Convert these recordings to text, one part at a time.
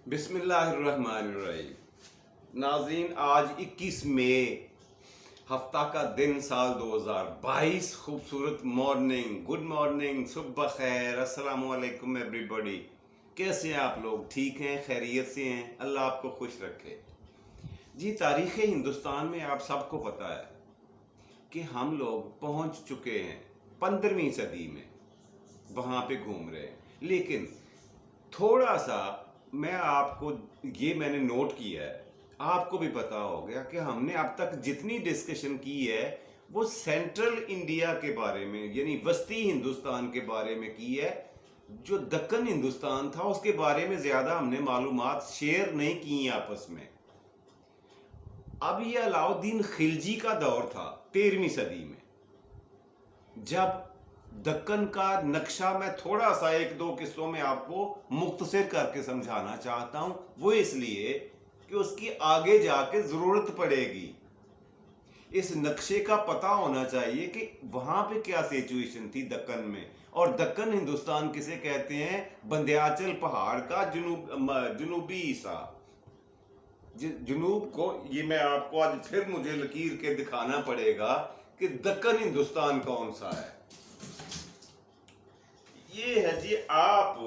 بسم اللہ الرحمن الرحیم۔ ناظرین، آج 21 مئی ہفتہ کا دن سال 2022۔ خوبصورت مارننگ، گڈ مارننگ، صبح بخیر، السلام علیکم ایوری بڈی۔ کیسے ہیں آپ لوگ؟ ٹھیک ہیں؟ خیریت سے ہیں؟ اللہ آپ کو خوش رکھے۔ جی، تاریخ ہندوستان میں آپ سب کو پتہ ہے کہ ہم لوگ پہنچ چکے ہیں 15ویں صدی میں، وہاں پہ گھوم رہے ہیں۔ لیکن تھوڑا سا میں نے نوٹ کیا ہے، آپ کو بھی پتا ہو گیا کہ ہم نے اب تک جتنی ڈسکشن کی ہے وہ سینٹرل انڈیا کے بارے میں، یعنی وسطی ہندوستان کے بارے میں کی ہے۔ جو دکن ہندوستان تھا اس کے بارے میں زیادہ ہم نے معلومات شیئر نہیں کی آپس میں۔ اب یہ علاؤ الدین خلجی کا دور تھا 13ویں صدی میں، جب دکن کا نقشہ میں تھوڑا سا ایک دو قصوں میں آپ کو مختصر کر کے سمجھانا چاہتا ہوں، وہ اس لیے کہ اس کی آگے جا کے ضرورت پڑے گی۔ اس نقشے کا پتہ ہونا چاہیے کہ وہاں پہ کیا سچویشن تھی دکن میں، اور دکن ہندوستان کسے کہتے ہیں؟ بندیاچل پہاڑ کا جنوبی حصہ، جنوب کو۔ یہ میں آپ کو آج پھر مجھے لکیر کے دکھانا پڑے گا کہ دکن ہندوستان کون سا ہے۔ یہ ہے جی، آپ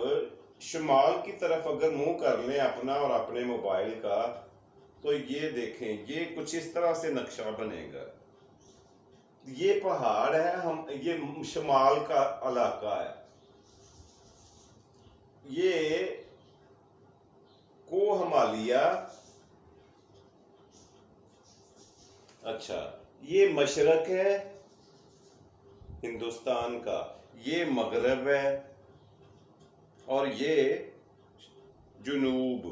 شمال کی طرف اگر منہ کر لیں اپنا اور اپنے موبائل کا، تو یہ دیکھیں، یہ کچھ اس طرح سے نقشہ بنے گا۔ یہ پہاڑ ہے، یہ شمال کا علاقہ ہے۔ یہ کوہ ہمالیہ، اچھا، یہ مشرق ہے ہندوستان کا، یہ مغرب ہے، اور یہ جنوب۔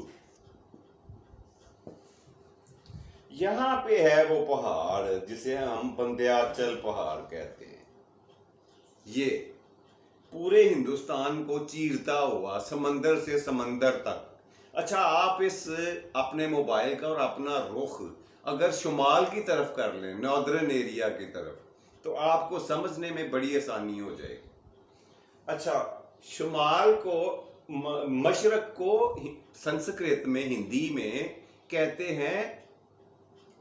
یہاں پہ ہے وہ پہاڑ جسے ہم بندیاچل پہاڑ کہتے ہیں۔ یہ پورے ہندوستان کو چیرتا ہوا سمندر سے سمندر تک۔ اچھا، آپ اس اپنے موبائل کا اور اپنا رخ اگر شمال کی طرف کر لیں، ناردرن ایریا کی طرف، تو آپ کو سمجھنے میں بڑی آسانی ہو جائے گی۔ اچھا، شمال کو، مشرق کو سنسکرت میں، ہندی میں کہتے ہیں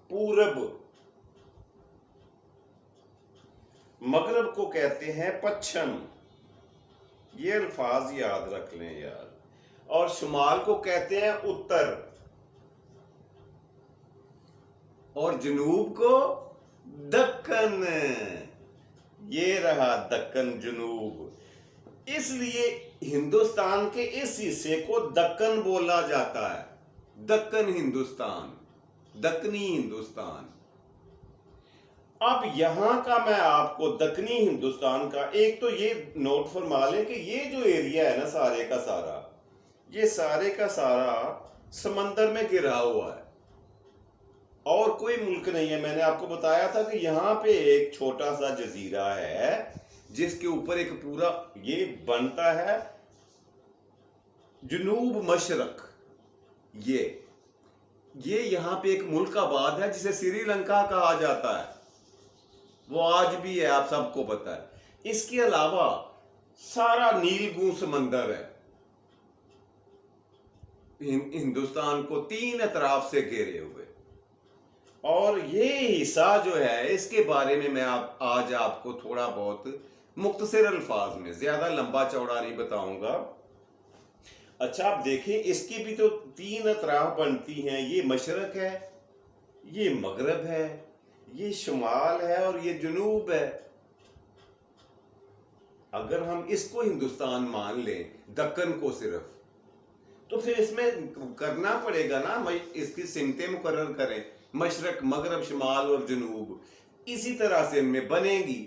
پورب، مغرب کو کہتے ہیں پچھم۔ یہ الفاظ یاد رکھ لیں یار۔ اور شمال کو کہتے ہیں اتر، اور جنوب کو دکن۔ یہ رہا دکن، جنوب۔ اس لیے ہندوستان کے اس حصے کو دکن بولا جاتا ہے، دکن ہندوستان، دکنی ہندوستان۔ اب یہاں کا میں آپ کو دکنی ہندوستان کا ایک تو یہ نوٹ فرما لیں کہ یہ جو ایریا ہے نا، سارے کا سارا، یہ سارے کا سارا سمندر میں گھرا ہوا ہے، اور کوئی ملک نہیں ہے۔ میں نے آپ کو بتایا تھا کہ یہاں پہ ایک چھوٹا سا جزیرہ ہے جس کے اوپر ایک پورا یہ بنتا ہے جنوب مشرق۔ یہ یہاں پہ ایک ملک آباد ہے جسے سری لنکا کہا جاتا ہے، وہ آج بھی ہے، آپ سب کو پتا ہے۔ اس کے علاوہ سارا نیل گوں سمندر ہے، ہندوستان کو 3 اطراف سے گھیرے ہوئے۔ اور یہ حصہ جو ہے، اس کے بارے میں آج آپ کو تھوڑا بہت مختصر الفاظ میں، زیادہ لمبا چوڑا نہیں بتاؤں گا۔ اچھا، آپ دیکھیں، اس کی بھی تو 3 اطراف بنتی ہیں۔ یہ مشرق ہے، یہ مغرب ہے، یہ شمال ہے، اور یہ جنوب ہے۔ اگر ہم اس کو ہندوستان مان لیں، دکن کو صرف، تو پھر اس میں کرنا پڑے گا نا، اس کی سمتیں مقرر کریں، مشرق، مغرب، شمال اور جنوب۔ اسی طرح سے ان میں بنے گی،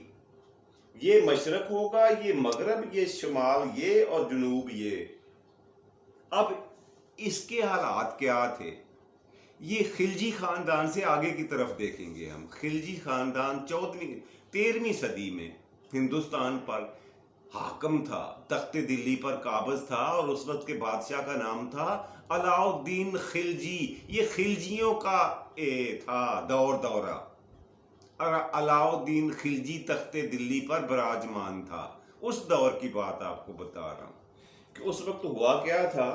یہ مشرق ہوگا، یہ مغرب، یہ شمال، یہ اور جنوب یہ۔ اب اس کے حالات کیا تھے؟ یہ خلجی خاندان سے آگے کی طرف دیکھیں گے ہم۔ خلجی خاندان 13ویں صدی میں ہندوستان پر حاکم تھا، تخت دلی پر قابض تھا، اور اس وقت کے بادشاہ کا نام تھا علاؤ الدین خلجی۔ یہ خلجیوں کا تھا دورہ، اور علاؤ الدین خلجی تخت دلی پر براجمان تھا۔ اس دور کی بات آپ کو بتا رہا ہوں کہ اس وقت ہوا کیا تھا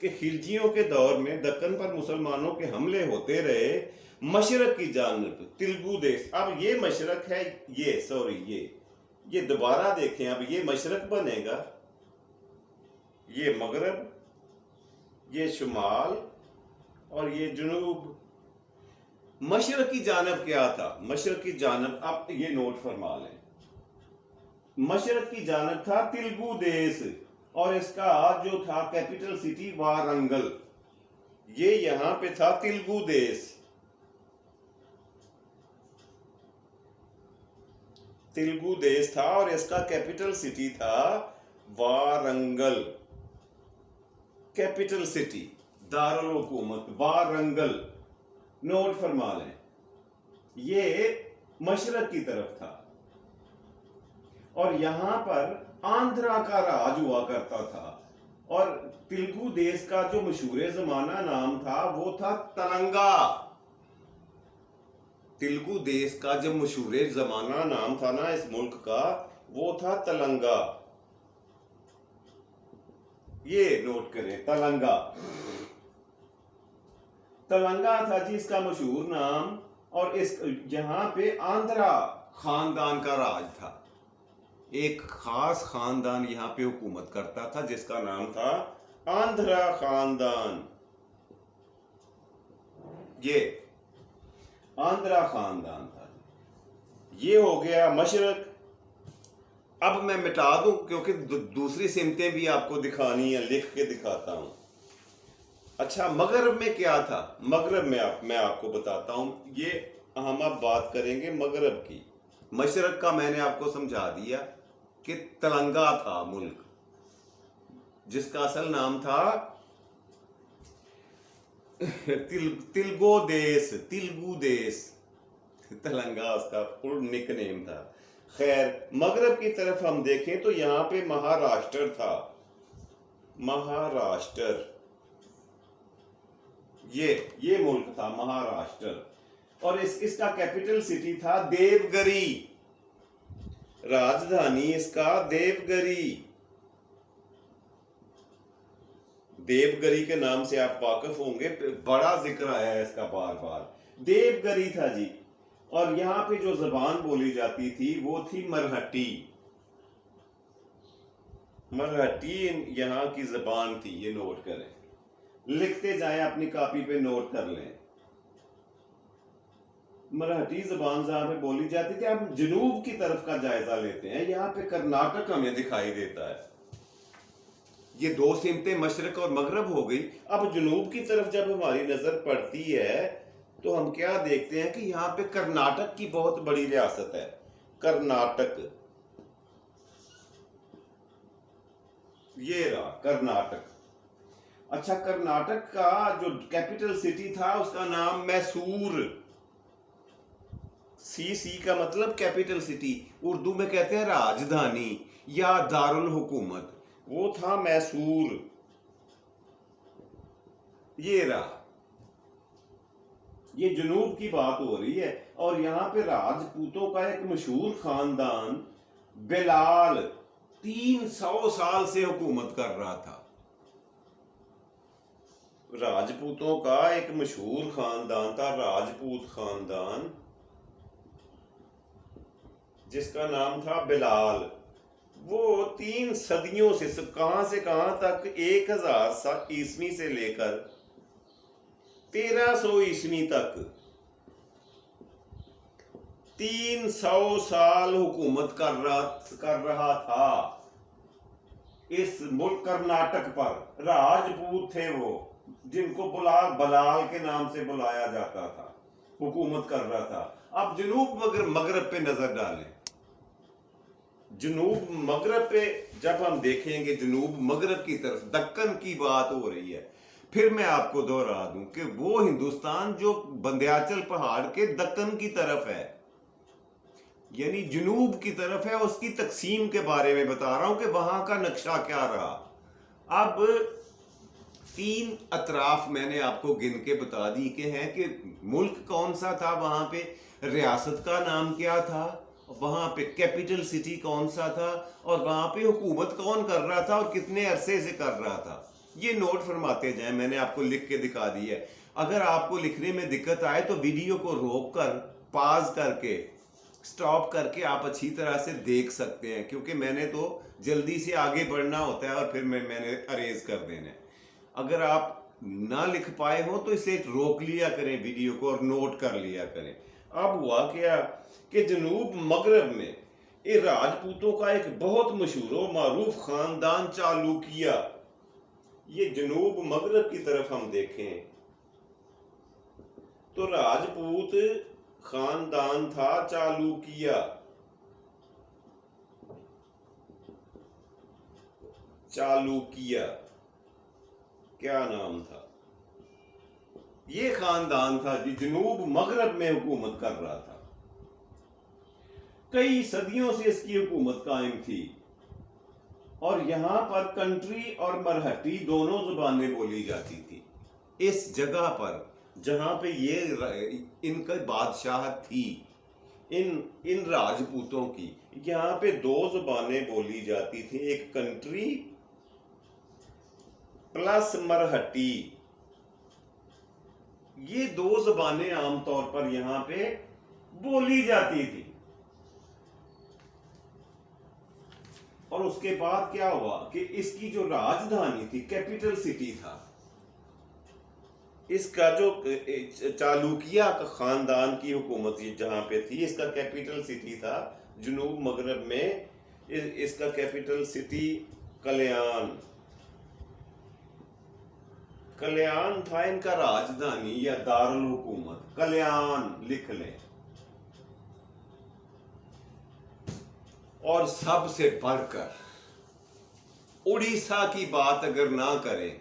کہ خلجیوں کے دور میں دکن پر مسلمانوں کے حملے ہوتے رہے مشرق کی جانب تلگو دیش. اب یہ مشرق ہے، یہ دوبارہ دیکھیں، اب یہ مشرق بنے گا، یہ مغرب، یہ شمال اور یہ جنوب. مشرق کی جانب کیا تھا؟ مشرق کی جانب اب یہ نوٹ فرما لیں، مشرق کی جانب تھا تلگو دیش، اور اس کا جو تھا کیپٹل سٹی وارنگل. یہ یہاں پہ تھا تلگو دیش. تلگو دیش تھا اور اس کا کیپٹل سٹی تھا وارنگل. کیپٹل سٹی، دارالحکومت وارنگل. نوٹ فرما لیں، یہ مشرق کی طرف تھا، اور یہاں پر آندھرا کا راج ہوا کرتا تھا. اور تلگو دیش کا جو مشہور زمانہ نام تھا وہ تھا تلنگا. تلگو دیش کا جو مشہور زمانہ نام تھا نا اس ملک کا، وہ تھا تلنگا. یہ نوٹ کریں، تلنگا. تلنگا تھا جی اس کا مشہور نام، اور یہاں پہ آندھرا خاندان کا راج تھا. ایک خاص خاندان یہاں پہ حکومت کرتا تھا جس کا نام تھا آندھرا خاندان. یہ آندھرا خاندان تھا. یہ ہو گیا مشرق. اب میں مٹا دوں کیونکہ دوسری سمتیں بھی آپ کو دکھانی ہیں، لکھ کے دکھاتا ہوں. اچھا، مغرب میں کیا تھا؟ مغرب میں آپ کو بتاتا ہوں. یہ ہم اب بات کریں گے مغرب کی. مشرق کا میں نے آپ کو سمجھا دیا کہ تلنگا تھا ملک، جس کا اصل نام تھا تلگو دیش. تلنگا اس کا نک نیم تھا. خیر، مغرب کی طرف ہم دیکھیں تو یہاں پہ مہاراشٹر تھا. مہاراشٹر، یہ ملک تھا مہاراشٹر، اور اس کا کیپٹل سٹی تھا دیوگری. راجدھانی اس کا دیوگری. دیوگری کے نام سے آپ واقف ہوں گے، بڑا ذکر آیا ہے اس کا بار بار. دیوگری تھا جی. اور یہاں پہ جو زبان بولی جاتی تھی وہ تھی مرہٹی. مرہٹی یہاں کی زبان تھی. یہ نوٹ کریں، لکھتے جائیں، اپنی کاپی پہ نوٹ کر لیں. مرہٹی زبان جہاں پہ بولی جاتی تھی. اب جنوب کی طرف کا جائزہ لیتے ہیں. یہاں پہ کرناٹک ہمیں دکھائی دیتا ہے. یہ دو سمتیں مشرق اور مغرب ہو گئی. اب جنوب کی طرف جب ہماری نظر پڑتی ہے تو ہم کیا دیکھتے ہیں کہ یہاں پہ کرناٹک کی بہت بڑی ریاست ہے. کرناٹک، یہ رہا کرناٹک. اچھا، کرناٹک کا جو کیپٹل سٹی تھا اس کا نام میسور. سی کا مطلب کیپٹل سٹی، اردو میں کہتے ہیں راجدھانی یا دارالحکومت. وہ تھا میسور. یہ رہا، یہ جنوب کی بات ہو رہی ہے. اور یہاں پہ راجپوتوں کا ایک مشہور خاندان بلال 300 سال سے حکومت کر رہا تھا. راجپوتوں کا ایک مشہور خاندان تھا، راجپوت خاندان، جس کا نام تھا بلال. وہ 3 صدیوں سے کہاں تک 1000 عیسوی سے لے کر 1300 عیسوی تک 300 سال حکومت کر رہا تھا اس ملک کرناٹک پر. راجپوت تھے وہ، جن کو بلال کے نام سے بلایا جاتا تھا. حکومت کر رہا تھا. اب جنوب مغرب پہ نظر ڈالیں. جنوب مغرب پہ جب ہم دیکھیں گے، جنوب مغرب کی طرف دکن کی بات ہو رہی ہے. پھر میں آپ کو دوہرا دوں کہ وہ ہندوستان جو بندیاچل پہاڑ کے دکن کی طرف ہے، یعنی جنوب کی طرف ہے، اس کی تقسیم کے بارے میں بتا رہا ہوں کہ وہاں کا نقشہ کیا رہا. اب 3 اطراف میں نے آپ کو گن کے بتا دی کہ ہیں کہ ملک کون سا تھا، وہاں پہ ریاست کا نام کیا تھا، وہاں پہ کیپٹل سٹی کون سا تھا، اور وہاں پہ حکومت کون کر رہا تھا اور کتنے عرصے سے کر رہا تھا. یہ نوٹ فرماتے جائیں، میں نے آپ کو لکھ کے دکھا دی ہے. اگر آپ کو لکھنے میں دقت آئے تو ویڈیو کو روک کر، پاز کر کے، سٹاپ کر کے آپ اچھی طرح سے دیکھ سکتے ہیں، کیونکہ میں نے تو جلدی سے آگے بڑھنا ہوتا ہے اور پھر میں نے اریز کر دینا ہے. اگر آپ نہ لکھ پائے ہوں تو اسے روک لیا کریں ویڈیو کو اور نوٹ کر لیا کریں. اب ہوا کیا کہ جنوب مغرب میں یہ راجپوتوں کا ایک بہت مشہور و معروف خاندان چالوکیہ، یہ جنوب مغرب کی طرف ہم دیکھیں تو راجپوت خاندان تھا چالوکیہ. چالوکیہ کیا نام تھا؟ یہ خاندان تھا جو جنوب مغرب میں حکومت کر رہا تھا. کئی صدیوں سے اس کی حکومت قائم تھی اور یہاں پر کنٹری اور مرہٹی دونوں زبانیں بولی جاتی تھی. اس جگہ پر جہاں پہ یہ ان کا بادشاہت تھی، ان راجپوتوں کی، یہاں پہ دو زبانیں بولی جاتی تھی، ایک کنٹری پلس مرہٹی. یہ دو زبانیں عام طور پر یہاں پہ بولی جاتی تھی. اور اس کے بعد کیا ہوا کہ اس کی جو راجدھانی تھی، کیپٹل سٹی تھا، اس کا جو چالوکیہ کا خاندان کی حکومت جہاں پہ تھی، اس کا کیپٹل سٹی تھا جنوب مغرب میں، اس کا کیپٹل سٹی کلیان تھا ان کا راجدھانی یا دارالحکومت. کلیان لکھ لیں. اور سب سے بڑھ کر اڑیسہ کی بات اگر نہ کریں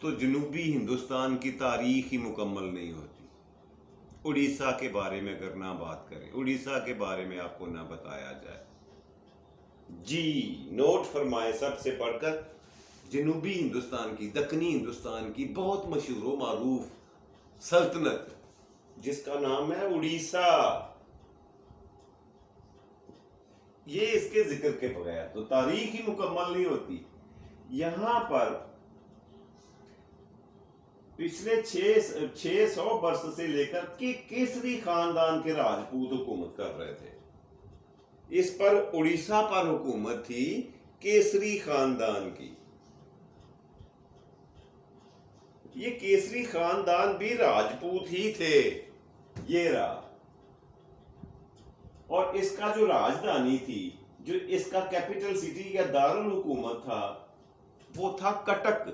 تو جنوبی ہندوستان کی تاریخ ہی مکمل نہیں ہوتی. اڑیسہ کے بارے میں اگر نہ بات کریں، اڑیسہ کے بارے میں آپ کو نہ بتایا جائے. جی نوٹ فرمائے، سب سے بڑھ کر جنوبی ہندوستان کی، دکنی ہندوستان کی بہت مشہور و معروف سلطنت جس کا نام ہے اڑیسہ، یہ اس کے ذکر کے بغیر تو تاریخ ہی مکمل نہیں ہوتی. یہاں پر پچھلے 600 برس سے لے کر کیسری خاندان کے راجپوت حکومت کر رہے تھے. اس پر اڑیسہ پر حکومت تھی کیسری خاندان کی. یہ کیسری خاندان بھی راجپوت ہی تھے. یہ رہا. اور اس کا جو راجدھانی تھی، جو اس کا کیپٹل سٹی یا دارالحکومت تھا، وہ تھا کٹک.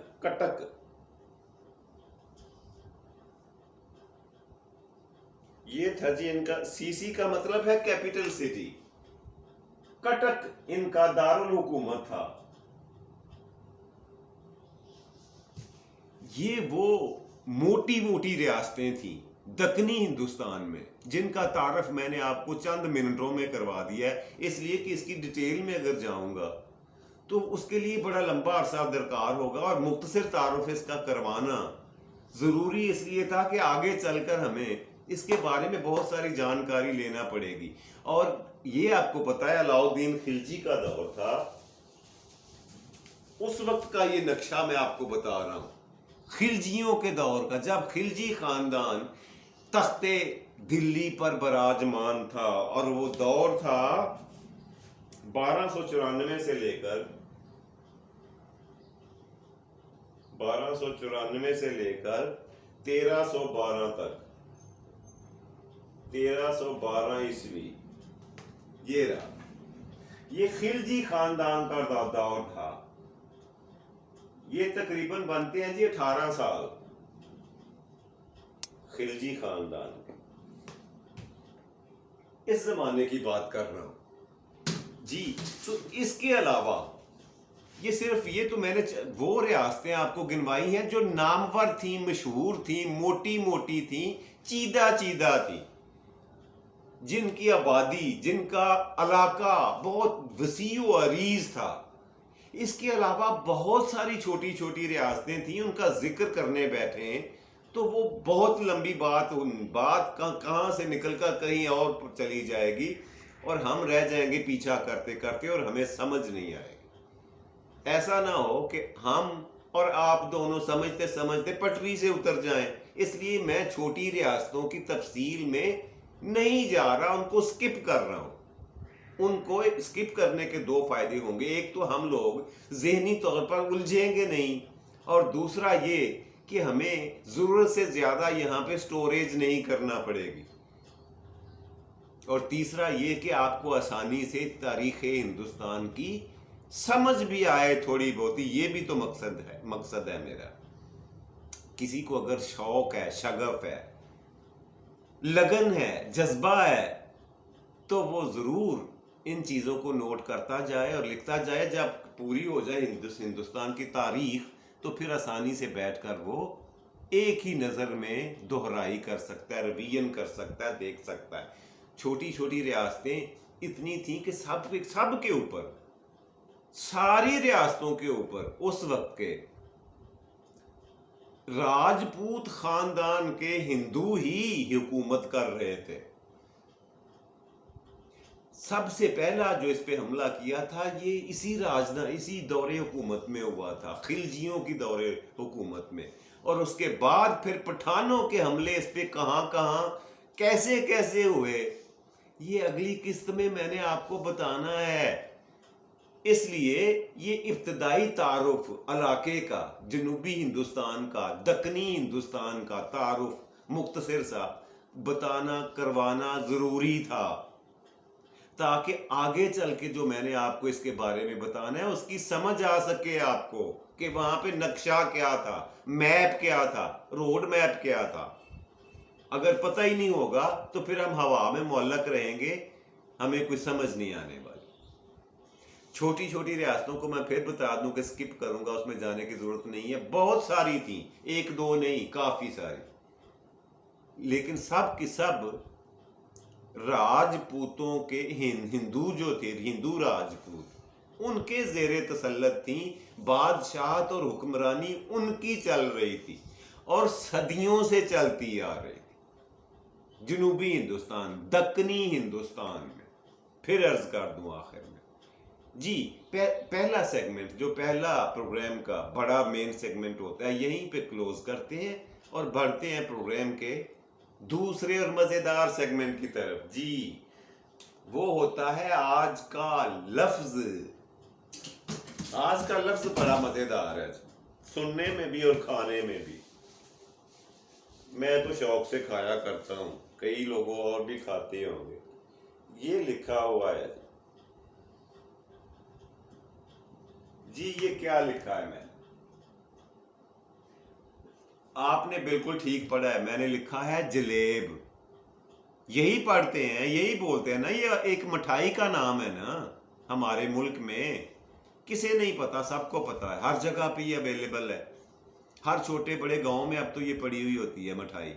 یہ تھا جی ان کا، سی کا مطلب ہے کیپٹل سٹی. کٹک ان کا دارالحکومت تھا. یہ وہ موٹی موٹی ریاستیں تھیں دکنی ہندوستان میں جن کا تعارف میں نے آپ کو چند منٹوں میں کروا دیا ہے، اس لیے کہ اس کی ڈیٹیل میں اگر جاؤں گا تو اس کے لیے بڑا لمبا عرصہ درکار ہوگا، اور مختصر تعارف اس کا کروانا ضروری اس لیے تھا کہ آگے چل کر ہمیں اس کے بارے میں بہت ساری جانکاری لینا پڑے گی. اور یہ آپ کو پتا ہے علاؤ الدین خلجی کا دور تھا، اس وقت کا یہ نقشہ میں آپ کو بتا رہا ہوں، خلجیوں کے دور کا، جب خلجی خاندان تخت دلی پر براجمان تھا. اور وہ دور تھا 1294 سے لے کر 1312 تک، 1312 عیسوی. یہ رہا، یہ خلجی خاندان کا دور تھا. یہ تقریباً بنتے ہیں جی 18 سال خلجی خاندان کے. اس زمانے کی بات کر رہا ہوں جی. تو اس کے علاوہ یہ صرف یہ تو میں نے وہ ریاستیں آپ کو گنوائی ہیں جو نامور تھیں، مشہور تھیں، موٹی موٹی تھیں، چیدہ تھیں، جن کی آبادی، جن کا علاقہ بہت وسیع و عریض تھا. اس کے علاوہ بہت ساری چھوٹی چھوٹی ریاستیں تھیں، ان کا ذکر کرنے بیٹھیں تو وہ بہت لمبی بات کہاں سے نکل کر کہیں اور چلی جائے گی، اور ہم رہ جائیں گے پیچھا کرتے کرتے اور ہمیں سمجھ نہیں آئے گی. ایسا نہ ہو کہ ہم اور آپ دونوں سمجھتے سمجھتے پٹری سے اتر جائیں. اس لیے میں چھوٹی ریاستوں کی تفصیل میں نہیں جا رہا، ان کو سکپ کر رہا ہوں. ان کو سکپ کرنے کے دو فائدے ہوں گے. ایک تو ہم لوگ ذہنی طور پر الجھیں گے نہیں، اور دوسرا یہ کہ ہمیں ضرورت سے زیادہ یہاں پہ سٹوریج نہیں کرنا پڑے گی، اور تیسرا یہ کہ آپ کو آسانی سے تاریخ ہندوستان کی سمجھ بھی آئے تھوڑی بہت. یہ بھی تو مقصد ہے میرا. کسی کو اگر شوق ہے، شغف ہے، لگن ہے، جذبہ ہے، تو وہ ضرور ان چیزوں کو نوٹ کرتا جائے اور لکھتا جائے. جب پوری ہو جائے ہندوستان کی تاریخ تو پھر آسانی سے بیٹھ کر وہ ایک ہی نظر میں دہرائی کر سکتا ہے، ریویژن کر سکتا ہے، دیکھ سکتا ہے. چھوٹی چھوٹی ریاستیں اتنی تھیں کہ سب کے اوپر، ساری ریاستوں کے اوپر اس وقت کے راجپوت خاندان کے ہندو ہی حکومت کر رہے تھے. سب سے پہلا جو اس پہ حملہ کیا تھا یہ اسی دور حکومت میں ہوا تھا، خلجیوں کی دور حکومت میں. اور اس کے بعد پھر پٹھانوں کے حملے اس پہ کہاں کہاں کیسے کیسے ہوئے، یہ اگلی قسط میں نے آپ کو بتانا ہے. اس لیے یہ ابتدائی تعارف علاقے کا، جنوبی ہندوستان کا، دکنی ہندوستان کا تعارف مختصر سا بتانا، کروانا ضروری تھا، تاکہ آگے چل کے جو میں نے آپ کو اس کے بارے میں بتانا ہے اس کی سمجھ آ سکے آپ کو کہ وہاں پہ نقشہ کیا تھا، میپ کیا تھا، روڈ میپ کیا تھا. اگر پتہ ہی نہیں ہوگا تو پھر ہم ہوا میں معلق رہیں گے، ہمیں کوئی سمجھ نہیں آنے والی. چھوٹی چھوٹی ریاستوں کو میں پھر بتا دوں کہ سکپ کروں گا، اس میں جانے کی ضرورت نہیں ہے. بہت ساری تھیں، ایک دو نہیں، کافی ساری. لیکن سب کی سب راجپوتوں کے ہندو جو تھے، ہندو راجپوت، ان کے زیر تسلط تھیں. بادشاہت اور حکمرانی ان کی چل رہی تھی اور صدیوں سے چلتی آ رہی تھی جنوبی ہندوستان، دکنی ہندوستان میں. پھر عرض کر دوں آخر میں جی، پہلا سیگمنٹ جو پہلا پروگرام کا بڑا مین سیگمنٹ ہوتا ہے یہیں پہ کلوز کرتے ہیں اور بڑھتے ہیں پروگرام کے دوسرے اور مزیدار سیگمنٹ کی طرف. جی، وہ ہوتا ہے آج کا لفظ. آج کا لفظ بڑا مزیدار ہے، سننے میں بھی اور کھانے میں بھی. میں تو شوق سے کھایا کرتا ہوں، کئی لوگوں اور بھی کھاتے ہوں گے. یہ لکھا ہوا ہے جی، یہ کیا لکھا ہے؟ آپ نے بالکل ٹھیک پڑھا ہے، میں نے لکھا ہے جلیب. یہی پڑھتے ہیں، یہی بولتے ہیں نا. یہ ایک مٹھائی کا نام ہے نا ہمارے ملک میں. کسے نہیں پتا؟ سب کو پتا ہے، ہر جگہ پہ یہ اویلیبل ہے. ہر چھوٹے بڑے گاؤں میں اب تو یہ پڑی ہوئی ہوتی ہے مٹھائی،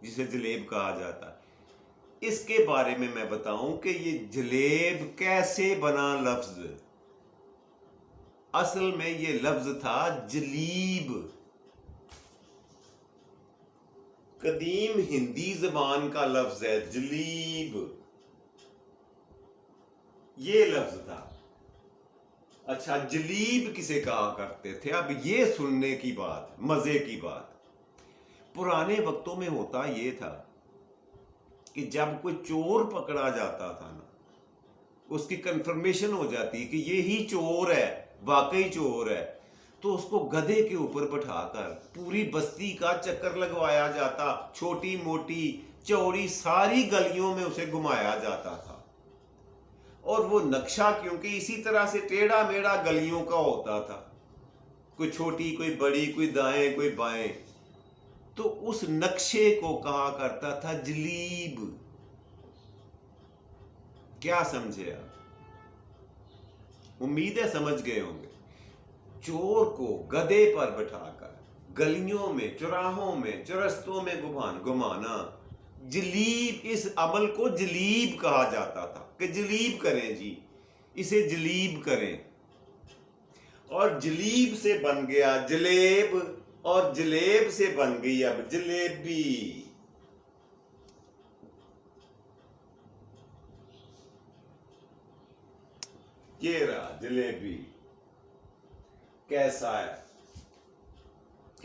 جسے جلیب کہا جاتا ہے. اس کے بارے میں بتاؤں کہ یہ جلیب کیسے بنا لفظ. اصل میں یہ لفظ تھا جلیب. قدیم ہندی زبان کا لفظ ہے جلیب، یہ لفظ تھا. اچھا، جلیب کسے کہا کرتے تھے؟ اب یہ سننے کی بات، مزے کی بات. پرانے وقتوں میں ہوتا یہ تھا کہ جب کوئی چور پکڑا جاتا تھا نا، اس کی کنفرمیشن ہو جاتی کہ یہی چور ہے، واقعی چور ہے، تو اس کو گدھے کے اوپر بٹھا کر پوری بستی کا چکر لگوایا جاتا. چھوٹی موٹی چوڑی ساری گلیوں میں اسے گھمایا جاتا تھا. اور وہ نقشہ کیونکہ اسی طرح سے ٹیڑھا میڑھا گلیوں کا ہوتا تھا، کوئی چھوٹی کوئی بڑی، کوئی دائیں کوئی بائیں، تو اس نقشے کو کہا کرتا تھا جلیب. کیا سمجھے آپ؟ امید ہے سمجھ گئے ہوں گے. چور کو گدھے پر بٹھا کر گلیوں میں، چوراہوں میں، چرستوں میں گھمانا، جلیب، اس عمل کو جلیب کہا جاتا تھا کہ جلیب کریں جی، اسے جلیب کریں. اور جلیب سے بن گیا جلیب، اور جلیب سے بن گئی اب جلیبی. یہ رہا جلیبی. کیسا ہے؟